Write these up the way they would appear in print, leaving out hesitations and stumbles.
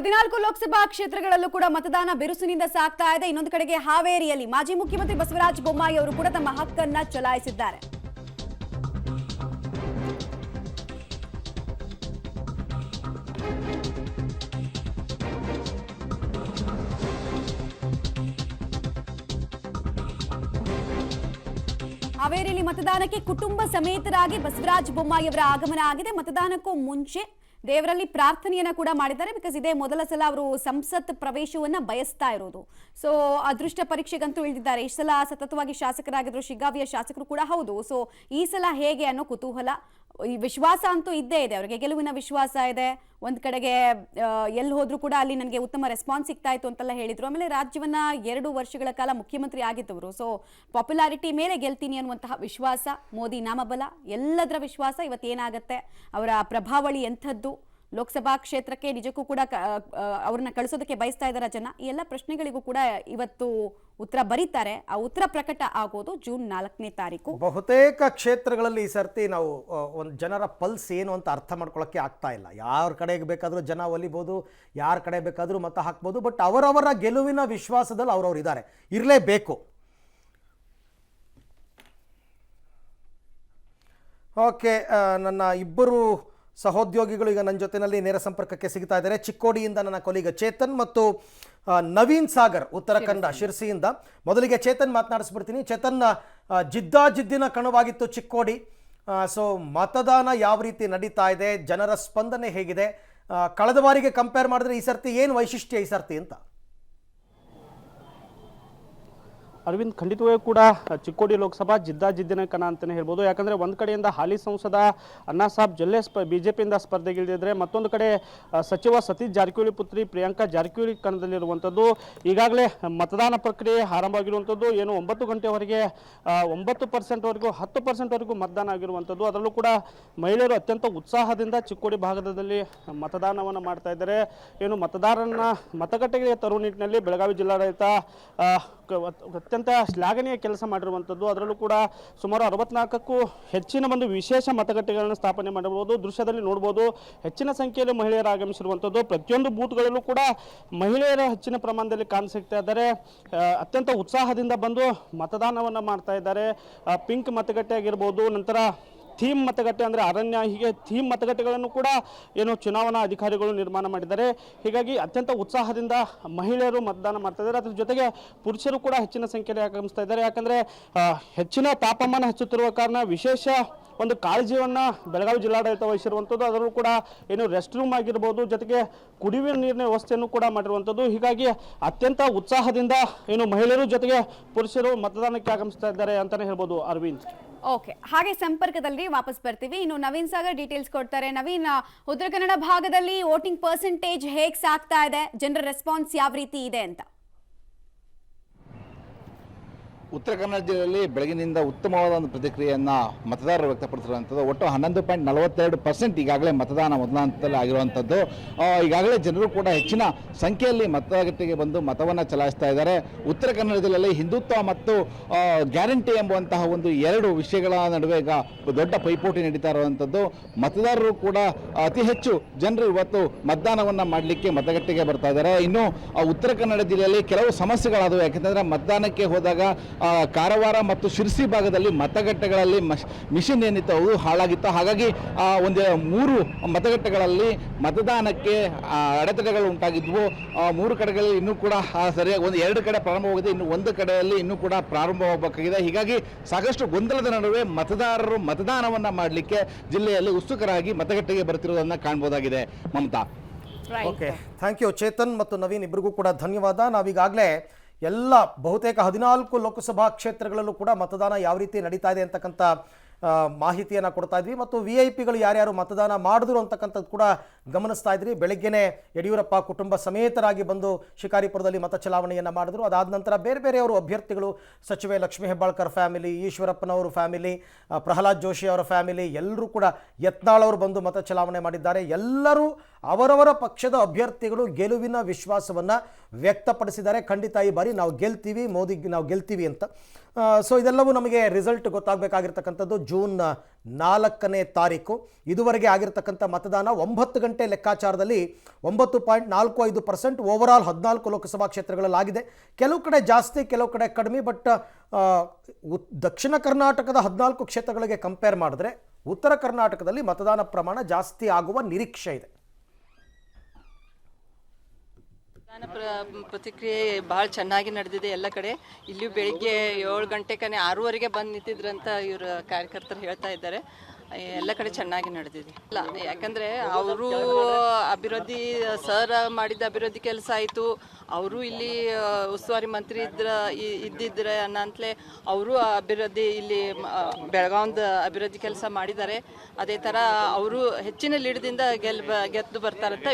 14 ಲೋಕಸಭಾ ಕ್ಷೇತ್ರಗಳಲ್ಲೂ ಕೂಡ ಮತದಾನ ಬಿರುಸಿನಿಂದ ಸಾಗ್ತಾ ಇದೆ. ಇನ್ನೊಂದು ಕಡೆಗೆ ಹಾವೇರಿಯಲ್ಲಿ ಮಾಜಿ ಮುಖ್ಯಮಂತ್ರಿ ಬಸವರಾಜ ಬೊಮ್ಮಾಯಿ ಅವರು ಕೂಡ ತಮ್ಮ ಹಕ್ಕನ್ನ ಚಲಾಯಿಸಿದ್ದಾರೆ. ಹಾವೇರಿಯಲ್ಲಿ ಮತದಾನಕ್ಕೆ ಕುಟುಂಬ ಸಮೇತರಾಗಿ ಬಸವರಾಜ ಬೊಮ್ಮಾಯಿ ಅವರ ಆಗಮನ ಆಗಿದೆ. ಮತದಾನಕ್ಕೂ ಮುಂಚೆ ದೇವರಲ್ಲಿ ಪ್ರಾರ್ಥನೆಯನ್ನ ಕೂಡ ಮಾಡಿದ್ದಾರೆ. ಬಿಕಾಸ್ ಇದೇ ಮೊದಲ ಸಲ ಅವರು ಸಂಸತ್ ಪ್ರವೇಶವನ್ನ ಬಯಸ್ತಾ ಇರೋದು. ಸೊ ಅದೃಷ್ಟ ಪರೀಕ್ಷೆಗಂತೂ ಇಳಿದಿದ್ದಾರೆ. ಈ ಸಲ ಸತತವಾಗಿ ಶಾಸಕರಾಗಿದ್ರು, ಶಿಗ್ಗಾವಿಯ ಶಾಸಕರು ಕೂಡ ಹೌದು. ಸೊ ಈ ಸಲ ಹೇಗೆ ಅನ್ನೋ ಕುತೂಹಲ, ಈ ವಿಶ್ವಾಸ ಅಂತೂ ಇದ್ದೇ ಇದೆ ಅವರಿಗೆ, ಗೆಲುವಿನ ವಿಶ್ವಾಸ ಇದೆ. ಒಂದ್ ಕಡೆಗೆ ಎಲ್ಲಿ ಹೋದ್ರೂ ಕೂಡ ಅಲ್ಲಿ ನನಗೆ ಉತ್ತಮ ರೆಸ್ಪಾನ್ಸ್ ಸಿಗ್ತಾ ಇತ್ತು ಅಂತೆಲ್ಲ ಹೇಳಿದ್ರು. ಆಮೇಲೆ ರಾಜ್ಯವನ್ನ 2 ವರ್ಷಗಳ ಕಾಲ ಮುಖ್ಯಮಂತ್ರಿ ಆಗಿದ್ದವರು. ಸೊ ಪಾಪ್ಯುಲಾರಿಟಿ ಮೇಲೆ ಗೆಲ್ತೀನಿ ಅನ್ನುವಂತಹ ವಿಶ್ವಾಸ, ಮೋದಿ ನಾಮಬಲ, ಎಲ್ಲದರ ವಿಶ್ವಾಸ. ಇವತ್ತೇನಾಗತ್ತೆ, ಅವರ ಪ್ರಭಾವಳಿ ಎಂಥದ್ದು, ಲೋಕಸಭಾ ಕ್ಷೇತ್ರಕ್ಕೆ ನಿಜಕ್ಕೂ ಕೂಡ ಅವ್ರನ್ನ ಕಳಿಸೋದಕ್ಕೆ ಬಯಸ್ತಾ ಇದ್ದಾರ ಜನ, ಈ ಎಲ್ಲ ಪ್ರಶ್ನೆಗಳಿಗೂ ಕೂಡ ಇವತ್ತು ಉತ್ತರ ಬರೀತಾರೆ. ಆ ಉತ್ತರ ಪ್ರಕಟ ಆಗೋದು ಜೂನ್ 4ನೇ ತಾರೀಕು. ಬಹುತೇಕ ಕ್ಷೇತ್ರಗಳಲ್ಲಿ ಈ ಸರ್ತಿ ನಾವು ಒಂದು ಜನರ ಪಲ್ಸ್ ಏನು ಅಂತ ಅರ್ಥ ಮಾಡ್ಕೊಳ್ಳೋಕ್ಕೆ ಆಗ್ತಾ ಇಲ್ಲ. ಯಾರ ಕಡೆಗೆ ಬೇಕಾದರೂ ಜನ ಒಲಿಬೋದು, ಯಾರ ಕಡೆ ಬೇಕಾದರೂ ಮತ ಹಾಕ್ಬೋದು. ಬಟ್ ಅವರವರ ಗೆಲುವಿನ ವಿಶ್ವಾಸದಲ್ಲಿ ಅವರವ್ರು ಇದ್ದಾರೆ, ಇರಲೇಬೇಕು. ಓಕೆ, ನನ್ನ ಇಬ್ಬರು ಸಹೋದ್ಯೋಗಿಗಳು ಈಗ ನನ್ನ ಜೊತೆಯಲ್ಲಿ ನೇರ ಸಂಪರ್ಕಕ್ಕೆ ಸಿಗ್ತಾ ಇದ್ದಾರೆ. ಚಿಕ್ಕೋಡಿಯಿಂದ ನನ್ನ ಕೊಲೀಗ ಚೇತನ್ ಮತ್ತು ನವೀನ್ ಸಾಗರ್ ಉತ್ತರಾಖಂಡ ಶಿರ್ಸಿಯಿಂದ. ಮೊದಲಿಗೆ ಚೇತನ್ ಮಾತನಾಡಿಸ್ಬಿಡ್ತೀನಿ. ಚೇತನ್, ಜಿದ್ದಾಜಿದ್ದಿನ ಕಣವಾಗಿತ್ತು ಚಿಕ್ಕೋಡಿ. ಸೊ ಮತದಾನ ಯಾವ ರೀತಿ ನಡೀತಾ ಇದೆ, ಜನರ ಸ್ಪಂದನೆ ಹೇಗಿದೆ, ಕಳೆದ ಬಾರಿಗೆ ಕಂಪೇರ್ ಮಾಡಿದ್ರೆ ಈ ಸರ್ತಿ ಏನು ವೈಶಿಷ್ಟ್ಯ ಈ ಸರ್ತಿ ಅಂತ? ಅರವಿಂದ್, ಖಂಡಿತವಾಗಿಯೂ ಕೂಡ ಚಿಕ್ಕೋಡಿ ಲೋಕಸಭಾ ಜಿದ್ದಾಜಿದ್ದಿನ ಕಣ ಅಂತಲೇ ಹೇಳ್ಬೋದು. ಯಾಕಂದರೆ ಒಂದು ಕಡೆಯಿಂದ ಹಾಲಿ ಸಂಸದ ಅಣ್ಣಾ ಸಾಹೇಬ್ ಜೊಲ್ಲೆ ಬಿಜೆಪಿಯಿಂದ ಸ್ಪರ್ಧೆಗಿಳಿದಿದ್ರೆ, ಮತ್ತೊಂದು ಕಡೆ ಸಚಿವ ಸತೀಶ್ ಜಾರಕಿಹೊಳಿ ಪುತ್ರಿ ಪ್ರಿಯಾಂಕಾ ಜಾರಕಿಹೊಳಿ ಕಣದಲ್ಲಿರುವಂಥದ್ದು. ಈಗಾಗಲೇ ಮತದಾನ ಪ್ರಕ್ರಿಯೆ ಆರಂಭವಾಗಿರುವಂಥದ್ದು. ಏನು 9 ಗಂಟೆವರೆಗೆ 9%ವರೆಗೂ 10%ವರೆಗೂ ಮತದಾನ ಆಗಿರುವಂಥದ್ದು. ಅದರಲ್ಲೂ ಕೂಡ ಮಹಿಳೆಯರು ಅತ್ಯಂತ ಉತ್ಸಾಹದಿಂದ ಚಿಕ್ಕೋಡಿ ಭಾಗದಲ್ಲಿ ಮತದಾನವನ್ನು ಮಾಡ್ತಾ ಇದ್ದಾರೆ. ಏನು ಮತದಾರರನ್ನ ಮತಗಟ್ಟೆಗೆ ತರುವ ನಿಟ್ಟಿನಲ್ಲಿ ಬೆಳಗಾವಿ ಜಿಲ್ಲಾಡಳಿತ ಅತ್ಯಂತ ಶ್ಲಾಘನೀಯ ಕೆಲಸ ಮಾಡಿರುವಂಥದ್ದು. ಅದರಲ್ಲೂ ಕೂಡ ಸುಮಾರು 64ಕ್ಕೂ ಹೆಚ್ಚಿನ ಒಂದು ವಿಶೇಷ ಮತಗಟ್ಟೆಗಳನ್ನು ಸ್ಥಾಪನೆ ಮಾಡಬಹುದು. ದೃಶ್ಯದಲ್ಲಿ ನೋಡ್ಬೋದು, ಹೆಚ್ಚಿನ ಸಂಖ್ಯೆಯಲ್ಲಿ ಮಹಿಳೆಯರು ಆಗಮಿಸಿರುವಂಥದ್ದು. ಪ್ರತಿಯೊಂದು ಬೂತ್ಗಳಲ್ಲೂ ಕೂಡ ಮಹಿಳೆಯರು ಹೆಚ್ಚಿನ ಪ್ರಮಾಣದಲ್ಲಿ ಕಾಣಸಿಗ್ತಾ ಇದ್ದಾರೆ. ಅತ್ಯಂತ ಉತ್ಸಾಹದಿಂದ ಬಂದು ಮತದಾನವನ್ನು ಮಾಡ್ತಾ ಇದ್ದಾರೆ. ಪಿಂಕ್ ಮತಗಟ್ಟೆ ಆಗಿರ್ಬೋದು, ನಂತರ ಥೀಮ್ ಮತಗಟ್ಟೆ ಅಂದರೆ ಅರಣ್ಯ, ಹೀಗೆ ಥೀಮ್ ಮತಗಟ್ಟೆಗಳನ್ನು ಕೂಡ ಏನು ಚುನಾವಣಾ ಅಧಿಕಾರಿಗಳು ನಿರ್ಮಾಣ ಮಾಡಿದ್ದಾರೆ. ಹೀಗಾಗಿ ಅತ್ಯಂತ ಉತ್ಸಾಹದಿಂದ ಮಹಿಳೆಯರು ಮತದಾನ ಮಾಡ್ತಾ ಇದ್ದಾರೆ. ಅದ್ರ ಜೊತೆಗೆ ಪುರುಷರು ಕೂಡ ಹೆಚ್ಚಿನ ಸಂಖ್ಯೆಯಲ್ಲಿ ಆಗಮಿಸ್ತಾ ಇದ್ದಾರೆ. ಯಾಕಂದರೆ ಹೆಚ್ಚಿನ ತಾಪಮಾನ ಹೆಚ್ಚುತ್ತಿರುವ ಕಾರಣ ವಿಶೇಷ ಒಂದು ಕಾಳಜಿಯನ್ನು ಬೆಳಗಾವಿ ಜಿಲ್ಲಾಡಳಿತ ವಹಿಸಿರುವಂಥದ್ದು. ಅದರಲ್ಲೂ ಕೂಡ ಏನು ರೆಸ್ಟ್ ರೂಮ್ ಆಗಿರ್ಬೋದು, ಜೊತೆಗೆ ಕುಡಿಯುವ ನೀರಿನ ವ್ಯವಸ್ಥೆಯನ್ನು ಕೂಡ ಮಾಡಿರುವಂಥದ್ದು. ಹೀಗಾಗಿ ಅತ್ಯಂತ ಉತ್ಸಾಹದಿಂದ ಏನು ಮಹಿಳೆಯರು ಜೊತೆಗೆ ಪುರುಷರು ಮತದಾನಕ್ಕೆ ಆಗಮಿಸ್ತಾ ಇದ್ದಾರೆ ಅಂತಲೇ ಹೇಳ್ಬೋದು. ಅರವಿಂದ್, ಓಕೆ, ಹಾಗೆ ಸಂಪರ್ಕದಲ್ಲಿ ವಾಪಸ್ ಬರ್ತೀವಿ. ಇನ್ನು ನವೀನ್ ಸಾಗರ್ ಡೀಟೇಲ್ಸ್ ಕೊಡ್ತಾರೆ. ನವೀನ್, ಉತ್ತರ ಕನ್ನಡ ಭಾಗದಲ್ಲಿ ವೋಟಿಂಗ್ ಪರ್ಸೆಂಟೇಜ್ ಹೇಗೆ ಸಾಗ್ತಾ ಇದೆ, ಜನರ ರೆಸ್ಪಾನ್ಸ್ ಯಾವ ರೀತಿ ಇದೆ ಅಂತ? ಉತ್ತರ ಕನ್ನಡ ಜಿಲ್ಲೆಯಲ್ಲಿ ಬೆಳಗಿನಿಂದ ಉತ್ತಮವಾದ ಒಂದು ಪ್ರತಿಕ್ರಿಯೆಯನ್ನು ಮತದಾರರು ವ್ಯಕ್ತಪಡಿಸಿರುವಂಥದ್ದು. ಒಟ್ಟು 11.42% ಈಗಾಗಲೇ ಮತದಾನ ಮೊದಲ ಹಂತದಲ್ಲಿ ಆಗಿರುವಂಥದ್ದು. ಈಗಾಗಲೇ ಜನರು ಕೂಡ ಹೆಚ್ಚಿನ ಸಂಖ್ಯೆಯಲ್ಲಿ ಮತಗಟ್ಟೆಗೆ ಬಂದು ಮತವನ್ನು ಚಲಾಯಿಸ್ತಾ ಇದ್ದಾರೆ. ಉತ್ತರ ಕನ್ನಡ ಜಿಲ್ಲೆಯಲ್ಲಿ ಹಿಂದುತ್ವ ಮತ್ತು ಗ್ಯಾರಂಟಿ ಎಂಬುವಂತಹ ಒಂದು 2 ವಿಷಯಗಳ ನಡುವೆ ಈಗ ದೊಡ್ಡ ಪೈಪೋಟಿ ನಡೀತಾ ಇರುವಂಥದ್ದು. ಮತದಾರರು ಕೂಡ ಅತಿ ಹೆಚ್ಚು ಜನರು ಇವತ್ತು ಮತದಾನವನ್ನು ಮಾಡಲಿಕ್ಕೆ ಮತಗಟ್ಟೆಗೆ ಬರ್ತಾ ಇದ್ದಾರೆ. ಇನ್ನು ಉತ್ತರ ಕನ್ನಡ ಜಿಲ್ಲೆಯಲ್ಲಿ ಕೆಲವು ಸಮಸ್ಯೆಗಳಾದವು. ಯಾಕೆಂದರೆ ಮತದಾನಕ್ಕೆ ಹೋದಾಗ ಕಾರವಾರ ಮತ್ತು ಶಿರ್ಸಿ ಭಾಗದಲ್ಲಿ ಮತಗಟ್ಟೆಗಳಲ್ಲಿ ಮಿಷನ್ ಏನಿತ್ತು ಅದು ಹಾಳಾಗಿತ್ತು. ಹಾಗಾಗಿ ಒಂದು 3 ಮತಗಟ್ಟೆಗಳಲ್ಲಿ ಮತದಾನಕ್ಕೆ ಅಡೆತಡೆಗಳು ಉಂಟಾಗಿದ್ವು. 3 ಕಡೆಗಳಲ್ಲಿ ಇನ್ನೂ ಕೂಡ ಸರಿಯಾಗಿ 2 ಕಡೆ ಪ್ರಾರಂಭವಾಗಿದೆ, ಇನ್ನು 1 ಕಡೆಯಲ್ಲಿ ಇನ್ನೂ ಕೂಡ ಪ್ರಾರಂಭವಾಗಬೇಕಾಗಿದೆ. ಹೀಗಾಗಿ ಸಾಕಷ್ಟು ಗೊಂದಲದ ನಡುವೆ ಮತದಾರರು ಮತದಾನವನ್ನು ಮಾಡಲಿಕ್ಕೆ ಜಿಲ್ಲೆಯಲ್ಲಿ ಉತ್ಸುಕರಾಗಿ ಮತಗಟ್ಟೆಗೆ ಬರ್ತಿರೋದನ್ನು ಕಾಣಬಹುದಾಗಿದೆ. Mamata, okay, thank you Chetan ಮತ್ತು ನವೀನ್, ಇಬ್ಬರಿಗೂ ಕೂಡ ಧನ್ಯವಾದ. ನಾವೀಗಾಗಲೇ ಎಲ್ಲ ಬಹುತೇಕ 14 ಲೋಕಸಭಾ ಕ್ಷೇತ್ರಗಳಲ್ಲೂ ಕೂಡ ಮತದಾನ ಯಾವ ರೀತಿ ನಡೀತಾ ಇದೆ ಅಂತಕ್ಕಂಥ ಮಾಹಿತಿಯನ್ನು ಕೊಡ್ತಾ ಇದ್ವಿ. ಮತ್ತು VIP ಗಳು ಯಾರ್ಯಾರು ಮತದಾನ ಮಾಡಿದ್ರು ಅಂತಕ್ಕಂಥದ್ದು ಕೂಡ ಗಮನಿಸ್ತಾ ಇದ್ರಿ. ಬೆಳಗ್ಗೆನೇ ಯಡಿಯೂರಪ್ಪ ಕುಟುಂಬ ಸಮೇತರಾಗಿ ಬಂದು ಶಿಕಾರಿಪುರದಲ್ಲಿ ಮತ ಚಲಾವಣೆಯನ್ನು ಮಾಡಿದ್ರು. ಅದಾದ ನಂತರ ಬೇರೆ ಬೇರೆಯವರು ಅಭ್ಯರ್ಥಿಗಳು, ಸಚಿವೆ ಲಕ್ಷ್ಮೀ ಹೆಬ್ಬಾಳ್ಕರ್ ಫ್ಯಾಮಿಲಿ, ಈಶ್ವರಪ್ಪನವರು ಫ್ಯಾಮಿಲಿ, ಪ್ರಹ್ಲಾದ್ ಜೋಶಿ ಅವರ ಫ್ಯಾಮಿಲಿ, ಎಲ್ಲರೂ ಕೂಡ ಯತ್ನಾಳ್ ಅವರು ಬಂದು ಮತ ಚಲಾವಣೆ ಮಾಡಿದ್ದಾರೆ. ಎಲ್ಲರೂ ಅವರವರ ಪಕ್ಷದ ಅಭ್ಯರ್ಥಿಗಳು ಗೆಲುವಿನ ವಿಶ್ವಾಸವನ್ನು ವ್ಯಕ್ತಪಡಿಸಿದ್ದಾರೆ. ಖಂಡಿತ ಈ ಬಾರಿ ನಾವು ಗೆಲ್ತೀವಿ, ಮೋದಿಗೆ ನಾವು ಗೆಲ್ತೀವಿ ಅಂತ. ಸೊ ಇದೆಲ್ಲವೂ ನಮಗೆ ರಿಸಲ್ಟ್ ಗೊತ್ತಾಗಬೇಕಾಗಿರ್ತಕ್ಕಂಥದ್ದು ಜೂನ್ 4ನೇ ತಾರೀಕು. ಇದುವರೆಗೆ ಆಗಿರ್ತಕ್ಕಂಥ ಮತದಾನ 9 ಗಂಟೆ ಲೆಕ್ಕಾಚಾರದಲ್ಲಿ 9.45% ಓವರಾಲ್ 14 ಲೋಕಸಭಾ ಕ್ಷೇತ್ರಗಳಲ್ಲಾಗಿದೆ. ಕೆಲವು ಕಡೆ ಜಾಸ್ತಿ, ಕೆಲವು ಕಡೆ ಕಡಿಮೆ. ಬಟ್ ದಕ್ಷಿಣ ಕರ್ನಾಟಕದ 14 ಕ್ಷೇತ್ರಗಳಿಗೆ ಕಂಪೇರ್ ಮಾಡಿದ್ರೆ ಉತ್ತರ ಕರ್ನಾಟಕದಲ್ಲಿ ಮತದಾನ ಪ್ರಮಾಣ ಜಾಸ್ತಿ ಆಗುವ ನಿರೀಕ್ಷೆ ಇದೆ. ಪ್ರತಿಕ್ರಿಯೆ ಬಹಳ ಚೆನ್ನಾಗಿ ನಡೆದಿದೆ ಎಲ್ಲ ಕಡೆ. ಇಲ್ಲಿ ಬೆಳಿಗ್ಗೆ 7 ಗಂಟೆಗೆ 6:15 ಬಂದು ನಿಂತಿದ್ರಂತ ಇವ್ರ ಕಾರ್ಯಕರ್ತರು ಹೇಳ್ತಾ ಇದ್ದಾರೆ. ಎಲ್ಲ ಕಡೆ ಚೆನ್ನಾಗಿ ನಡೆದಿದೆ. ಇಲ್ಲ ಯಾಕಂದ್ರೆ ಅವರು ಅಭಿವೃದ್ಧಿ ಸರ್ ಮಾಡಿದ ಅಭಿವೃದ್ಧಿ ಕೆಲಸ ಆಯಿತು. ಅವರು ಇಲ್ಲಿ ಉಸ್ತುವಾರಿ ಮಂತ್ರಿ ಇದ್ದಿದ್ರೆ ಅನ್ನಂತಲೇ ಅವರು ಅಭಿವೃದ್ಧಿ ಇಲ್ಲಿ ಬೆಳಗಾವಿದ ಅಭಿವೃದ್ಧಿ ಕೆಲಸ ಮಾಡಿದ್ದಾರೆ. ಅದೇ ಥರ ಅವರು ಹೆಚ್ಚಿನ ಲೀಡ್ದಿಂದ ಗೆದ್ದು ಬರ್ತಾರಂತ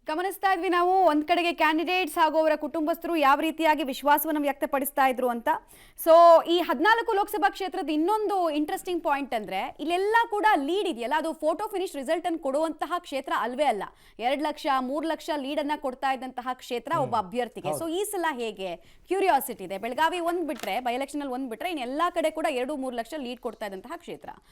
ಗಮನಿಸ್ತಾ ಇದ್ವಿ ನಾವು. ಒಂದ್ ಕಡೆಗೆ ಕ್ಯಾಂಡಿಡೇಟ್ಸ್ ಹಾಗೂ ಅವರ ಕುಟುಂಬಸ್ಥರು ಯಾವ ರೀತಿಯಾಗಿ ವಿಶ್ವಾಸವನ್ನು ವ್ಯಕ್ತಪಡಿಸ್ತಾ ಇದ್ರು ಅಂತ. ಸೊ ಈ 14 ಲೋಕಸಭಾ ಕ್ಷೇತ್ರದ ಇನ್ನೊಂದು ಇಂಟ್ರೆಸ್ಟಿಂಗ್ ಪಾಯಿಂಟ್ ಅಂದ್ರೆ ಇಲ್ಲೆಲ್ಲ ಕೂಡ ಲೀಡ್ ಇದೆಯಲ್ಲ, ಅದು ಫೋಟೋ ಫಿನಿಶ್ ರಿಸಲ್ಟ್ ಅನ್ನು ಕೊಡುವಂತಹ ಕ್ಷೇತ್ರ ಅಲ್ವೇ ಅಲ್ಲ. 2 ಲಕ್ಷ 3 ಲಕ್ಷ ಲೀಡ್ ಅನ್ನ ಕೊಡ್ತಾ ಇದ್ದಂತಹ ಕ್ಷೇತ್ರ ಒಬ್ಬ ಅಭ್ಯರ್ಥಿಗೆ. ಸೊ ಈ ಸಲ ಹೇಗೆ ಕ್ಯೂರಿಯಾಸಿಟಿ ಇದೆ. ಬೆಳಗಾವಿ ಒಂದ್ ಬಿಟ್ರೆ, ಬೈ ಎಲೆಕ್ಷನ್ ಅಲ್ಲಿ ಒಂದ್ ಬಿಟ್ರೆ ಇನ್ನೆಲ್ಲಾ ಕಡೆ ಕೂಡ 2-3 ಲಕ್ಷ ಲೀಡ್ ಕೊಡ್ತಾ ಇದ್ದಂತಹ ಕ್ಷೇತ್ರ.